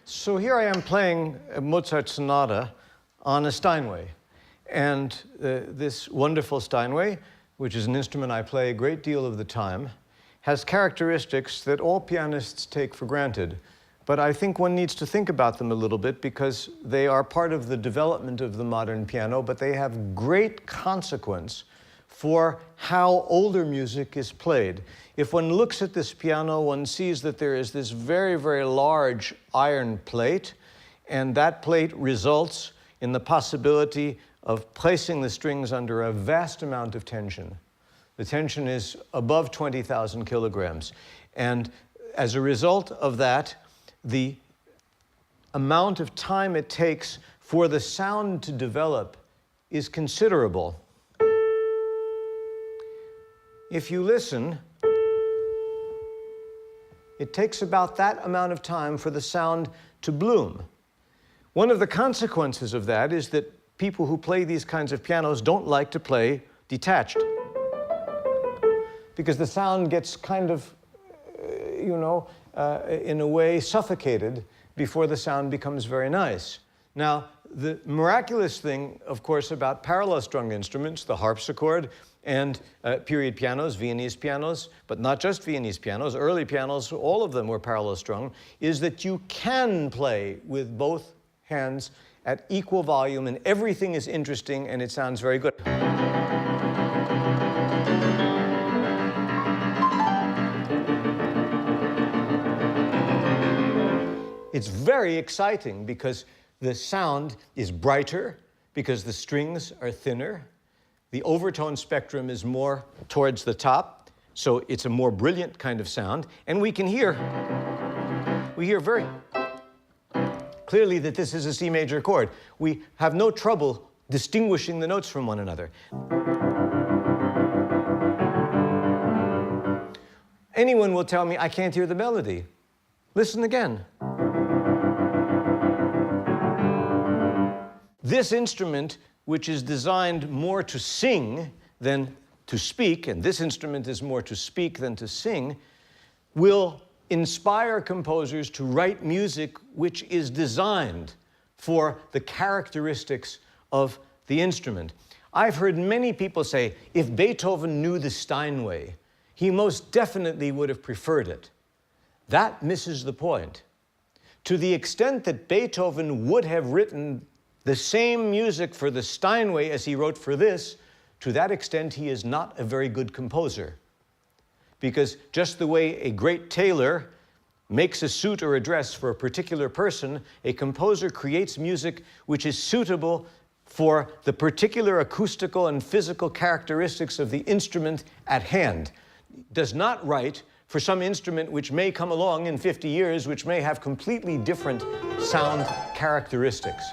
So here I am playing a Mozart sonata on a Steinway. And this wonderful Steinway, which is an instrument I play a great deal of the time, has characteristics that all pianists take for granted. But I think one needs to think about them a little bit because they are part of the development of the modern piano, but they have great consequence for how older music is played. If one looks at this piano, one sees that there is this very, very large iron plate, and that plate results in the possibility of placing the strings under a vast amount of tension. The tension is above 20,000 kilograms. And as a result of that, the amount of time it takes for the sound to develop is considerable. If you listen, it takes about that amount of time for the sound to bloom. One of the consequences of that is that people who play these kinds of pianos don't like to play detached, because the sound gets kind of, in a way, suffocated before the sound becomes very nice. Now, the miraculous thing, of course, about parallel strung instruments, the harpsichord, and period pianos, Viennese pianos, but not just Viennese pianos, early pianos, all of them were parallel strung, is that you can play with both hands at equal volume, and everything is interesting, and it sounds very good. It's very exciting because the sound is brighter, because the strings are thinner. The overtone spectrum is more towards the top, so it's a more brilliant kind of sound. And we hear very clearly that this is a C major chord. We have no trouble distinguishing the notes from one another. Anyone will tell me, I can't hear the melody. Listen again. This instrument, which is designed more to sing than to speak, and this instrument is more to speak than to sing, will inspire composers to write music which is designed for the characteristics of the instrument. I've heard many people say, if Beethoven knew the Steinway, he most definitely would have preferred it. That misses the point. To the extent that Beethoven would have written the same music for the Steinway as he wrote for this, to that extent he is not a very good composer. Because just the way a great tailor makes a suit or a dress for a particular person, a composer creates music which is suitable for the particular acoustical and physical characteristics of the instrument at hand. Does not write for some instrument which may come along in 50 years, which may have completely different sound characteristics.